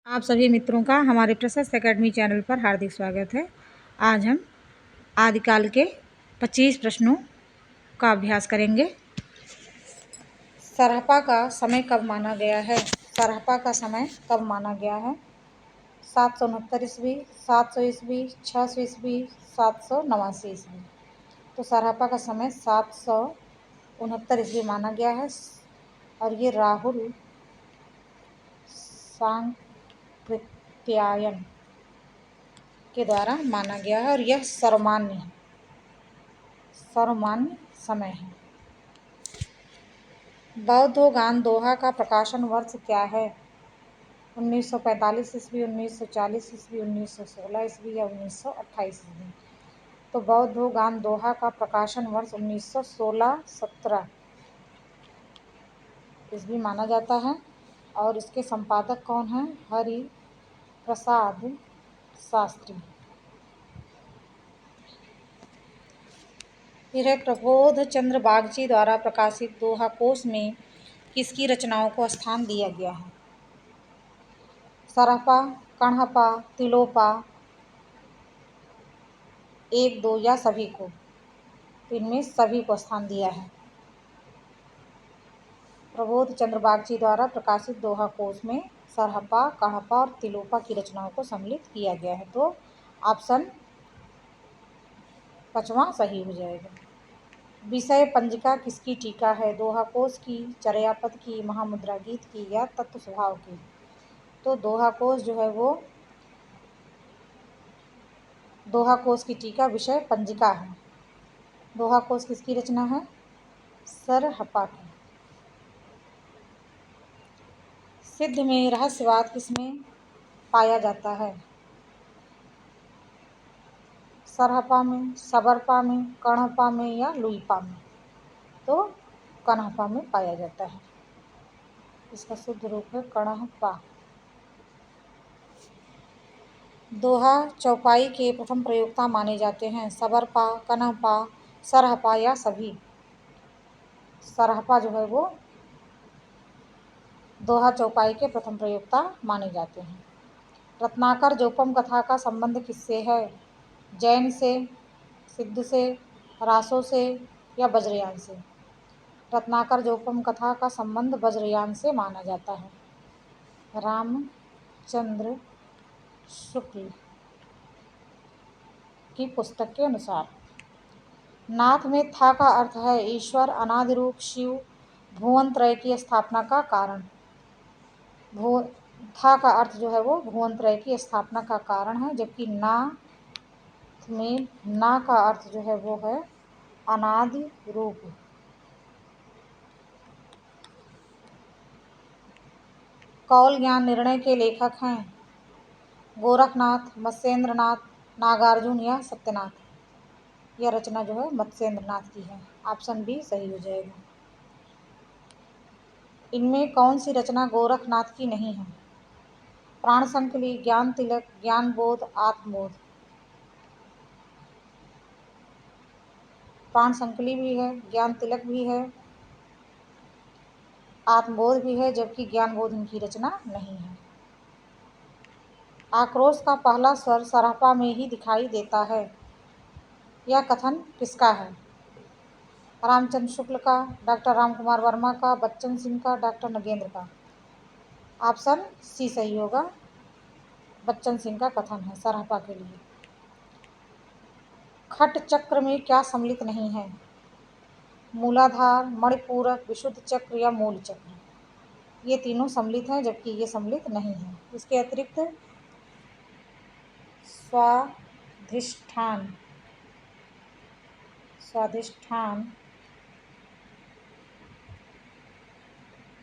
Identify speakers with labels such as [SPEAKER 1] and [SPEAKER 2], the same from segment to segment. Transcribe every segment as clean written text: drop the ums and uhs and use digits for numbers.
[SPEAKER 1] आप सभी मित्रों का हमारे प्रशस्त एकेडमी चैनल पर हार्दिक स्वागत है। आज हम आदिकाल के 25 प्रश्नों का अभ्यास करेंगे। सरहपा का समय कब माना गया है? सरहपा का समय कब माना गया है? 769 ईस्वी, 700 ईस्वी, 600 ईस्वी, 789 ईस्वी। तो सरहपा का समय 769 ईस्वी माना गया है और ये राहुल सांकृत्यायन के द्वारा माना गया है और यह सर्वमान्य समय है। बौद्धोगान दोहा का प्रकाशन वर्ष क्या है? 1945 ईस्वी, 1940 ईस्वी, 1916 ईस्वी या 1928 ईस्वी। तो बौद्धोगान दोहा का प्रकाशन वर्ष 1916-17 ईस्वी माना जाता है और इसके संपादक कौन हैं? हरि प्रसाद शास्त्री। फिर है प्रबोध चंद्र बागची द्वारा प्रकाशित दोहा कोश में किसकी रचनाओं को स्थान दिया गया है? सरहपा, कण्हपा, तिलोपा, एक दो या सभी को? तो इनमें सभी को स्थान दिया है। प्रबोध चंद्र बागची द्वारा प्रकाशित दोहा कोश में सरहपा, कण्हपा और तिलोपा की रचनाओं को सम्मिलित किया गया है। तो ऑप्शन 5वां सही हो जाएगा। विषय पंजिका किसकी टीका है? दोहा कोश की, चर्यापद की, महामुद्रा गीत की या तत्व स्वभाव की? तो दोहा कोश जो है वो दोहा कोश की टीका विषय पंजिका है। दोहा कोश किसकी रचना है? सरहपा की। सिद्ध में रहस्यवाद किसमें पाया जाता है? सरहपा में, सबरपा में, कण्हपा में या लुइपा में? तो कण्हपा में पाया जाता है। इसका शुद्ध रूप है कण्हपा। दोहा चौपाई के प्रथम प्रयोक्ता माने जाते हैं? सबरपा, कण्हपा, सरहपा या सभी? सरहपा जो है वो दोहा चौपाई के प्रथम प्रयोक्ता माने जाते हैं। रत्नाकर जोपम कथा का संबंध किससे है? जैन से, सिद्ध से, रासो से या वज्रयान से? रत्नाकर जोपम कथा का संबंध वज्रयान से माना जाता है। रामचंद्र शुक्ल की पुस्तक के अनुसार नाथ में था का अर्थ है ईश्वर, अनादि रूप शिव, भुवन त्रय की स्थापना का कारण। था का अर्थ जो है वो भुवन त्रय की स्थापना का कारण है, जबकि नाथ में ना का अर्थ जो है वो है अनादि रूप। कौल ज्ञान निर्णय के लेखक हैं? गोरखनाथ, मत्स्येंद्रनाथ, नागार्जुन या सत्यनाथ? यह रचना जो है मत्स्येंद्रनाथ की है। ऑप्शन बी सही हो जाएगा। इनमें कौन सी रचना गोरखनाथ की नहीं है? प्राण संकली, ज्ञान तिलक, ज्ञान बोध, आत्मबोध? प्राण संकली भी है, ज्ञान तिलक भी है, आत्मबोध भी है, जबकि ज्ञान बोध इनकी रचना नहीं है। आक्रोश का पहला स्वर सरहपा में ही दिखाई देता है। यह कथन किसका है? रामचंद्र शुक्ल का, डॉक्टर रामकुमार वर्मा का, बच्चन सिंह का, डॉक्टर नगेंद्र का? ऑप्शन सी सही होगा। बच्चन सिंह का कथन है सरहपा के लिए। खट चक्र में क्या सम्मिलित नहीं है? मूलाधार, मणिपूरक, विशुद्ध चक्र या मूल चक्र? ये तीनों सम्मिलित हैं, जबकि ये सम्मिलित नहीं है। इसके अतिरिक्त स्वाधिष्ठान,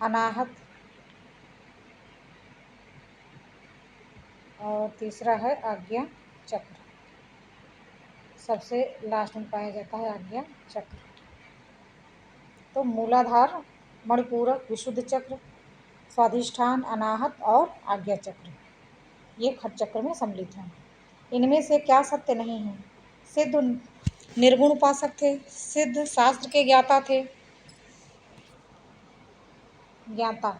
[SPEAKER 1] अनाहत और तीसरा है आज्ञा चक्र। सबसे लास्ट में पाया जाता है आज्ञा चक्र। तो मूलाधार, मणिपूरक, विशुद्ध चक्र, स्वाधिष्ठान, अनाहत और आज्ञा चक्र ये खट चक्र में सम्मिलित हैं। इनमें से क्या सत्य नहीं है? सिद्ध निर्गुण उपासक थे, सिद्ध शास्त्र के ज्ञाता थे, ज्ञाता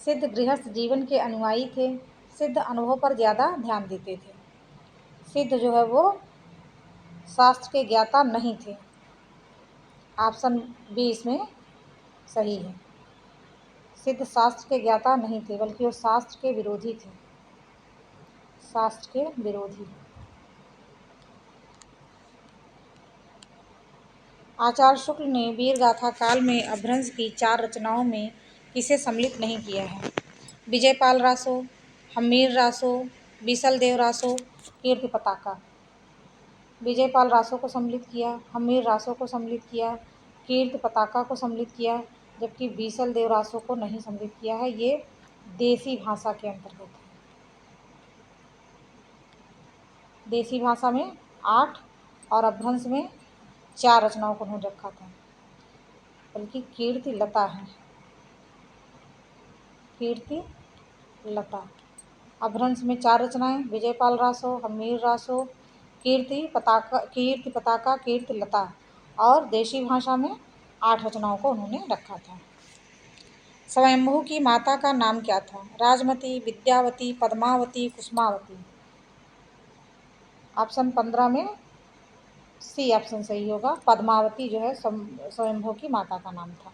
[SPEAKER 1] सिद्ध गृहस्थ जीवन के अनुयायी थे। सिद्ध अनुभव पर ज़्यादा ध्यान देते थे। सिद्ध जो है वो शास्त्र के ज्ञाता नहीं थे। ऑप्शन बी इसमें सही है। सिद्ध शास्त्र के ज्ञाता नहीं थे, बल्कि वो शास्त्र के विरोधी थे। शास्त्र के विरोधी। आचार्य शुक्ल ने वीर गाथा काल में अपभ्रंश की 4 रचनाओं में किसे सम्मिलित नहीं किया है? विजयपाल रासो, हम्मीर रासो, बीसलदेव रासो, कीर्ति पताका। विजयपाल रासो को सम्मिलित किया, हम्मीर रासो को सम्मिलित किया, कीर्ति पताका को सम्मिलित किया, जबकि बीसलदेव रासो को नहीं सम्मिलित किया है। ये देसी भाषा के अंतर्गत है। देसी भाषा में 8 और अपभ्रंश में 4 रचनाओं को उन्होंने रखा था, बल्कि कीर्ति लता है। कीर्ति लता। अपभ्रंश में 4 रचनाएं, विजयपाल रासो, हम्मीर रासो, कीर्ति पताका, कीर्ति लता, और देशी भाषा में 8 रचनाओं को उन्होंने रखा था। स्वयंभू की माता का नाम क्या था? राजमती, विद्यावती, पद्मावती, कुसुमावती। ऑप्शन 15 में सी ऑप्शन सही होगा। पद्मावती जो है स्वयंभू की माता का नाम था।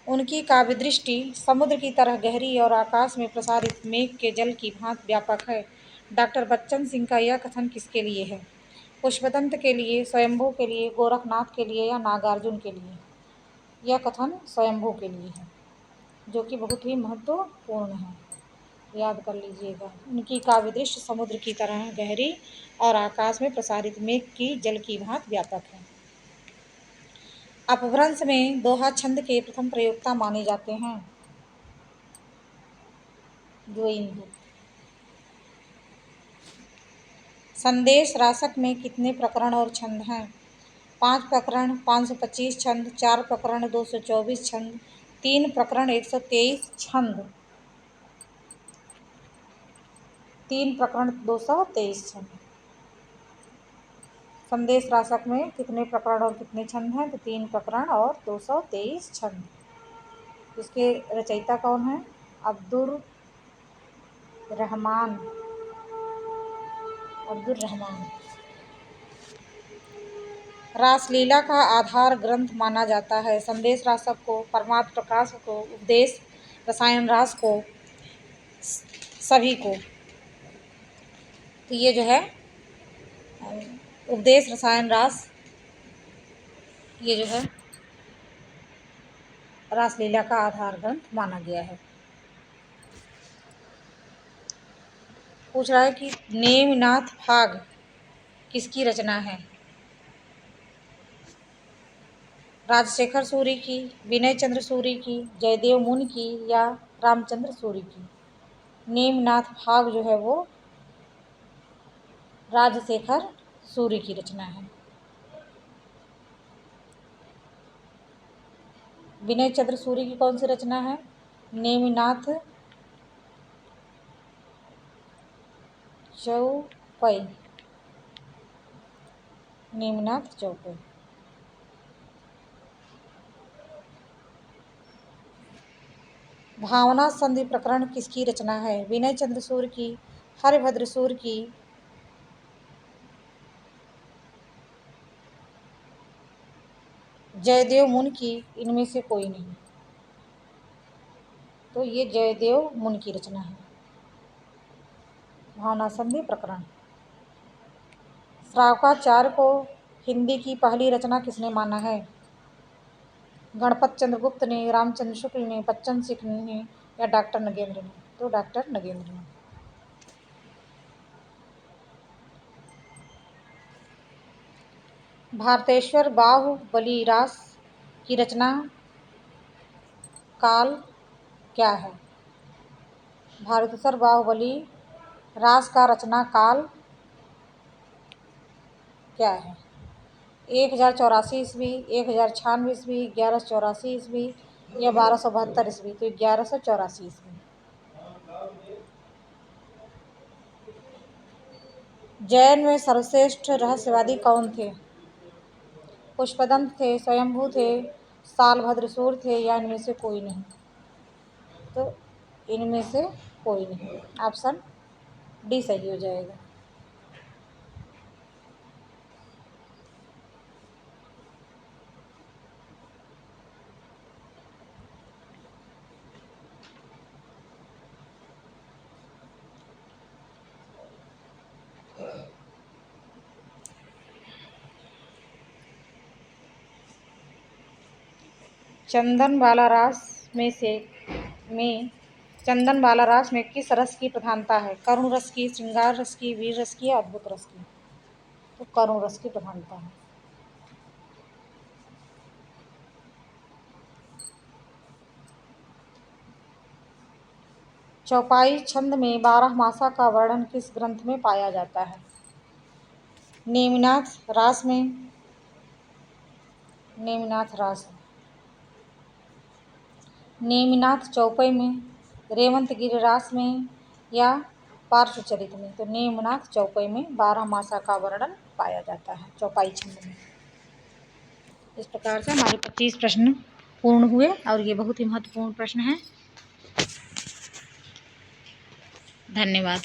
[SPEAKER 1] उनकी काव्य दृष्टि समुद्र की तरह गहरी और आकाश में प्रसारित मेघ के जल की भांति व्यापक है। डॉक्टर बच्चन सिंह का यह कथन किसके लिए है? पुष्पदंत के लिए, स्वयंभू के लिए, गोरखनाथ के लिए या नागार्जुन के लिए? यह कथन स्वयंभू के लिए है, जो कि बहुत ही महत्वपूर्ण है, याद कर लीजिएगा। उनकी काव्य दृष्टि समुद्र की तरह गहरी और आकाश में प्रसारित मेघ की जल की भांति व्यापक है। अपभ्रंश में दोहा छंद के प्रथम प्रयोक्ता माने जाते हैं द्विंदु। संदेश रासक में कितने प्रकरण और छंद हैं? 5 प्रकरण, 525 छंद, 4 प्रकरण, 224 छंद, 3 प्रकरण, 123 छंद। 3 प्रकरण, 223 छंद। संदेश रासक में कितने प्रकरण और कितने छंद हैं? तो 3 प्रकरण और 223 छंद। इसके रचयिता कौन है? अब्दुर रहमान। रासलीला का आधार ग्रंथ माना जाता है संदेश रासक को, परमार्थ प्रकाश को, उपदेश रसायन रास को, सभी को। तो ये जो है उपदेश रसायन रास, ये जो है रासलीला का आधार ग्रंथ माना गया है। पूछ रहा है कि नेमिनाथ फाग किसकी रचना है? राजशेखर सूरि की, विनय चंद्र सूरि की, जयदेव मुनि की या रामचंद्र सूरि की? नेमिनाथ फाग जो है वो राजशेखर सूरि की रचना है। विनय चंद्र सूरि की कौन सी रचना है? नेमिनाथ चौपई। नेमिनाथ चौपई। भावना संधि प्रकरण किसकी रचना है? विनय चंद्र सूरि की, हरिभद्र सूरि की, जयदेव मुनि की, इनमें से कोई नहीं। तो ये जयदेव मुनि की रचना है भावना संधि प्रकरण। श्रावकाचार्य को हिंदी की पहली रचना किसने माना है? गणपत चंद्र गुप्त ने, रामचंद्र शुक्ल ने, बच्चन सिंह ने या डॉक्टर नगेंद्र ने? तो डॉक्टर नगेंद्र ने। भारतेश्वर बाहुबली रास की रचना काल क्या है? भारतेश्वर बाहुबली रास का रचना काल क्या है? 1084 ईस्वी, 1096 ईस्वी, 1184 ईस्वी या 1272 ईस्वी? तो 1184 ईस्वी। जैन में सर्वश्रेष्ठ रहस्यवादी कौन थे? पुष्पदंत थे, स्वयंभू थे, सालभद्र सूरि थे या इनमें से कोई नहीं? तो इनमें से कोई नहीं, ऑप्शन डी सही हो जाएगा। चंदन वाला रस में चंदन वाला रस में किस रस की प्रधानता है? करुण रस की, श्रृंगार रस की, वीर रस की या अद्भुत रस की? तो करुण रस की प्रधानता है। चौपाई छंद में 12 मासा का वर्णन किस ग्रंथ में पाया जाता है? नेमिनाथ रास में, नेमिनाथ रास, नेमिनाथ चौपाई में, रेवंत गिरिरास में या पार्श्वचरित में? तो नेमिनाथ चौपाई में 12 मासा का वर्णन पाया जाता है चौपाई छंद में। इस प्रकार से हमारे 25 प्रश्न पूर्ण हुए और ये बहुत ही महत्वपूर्ण प्रश्न है। धन्यवाद।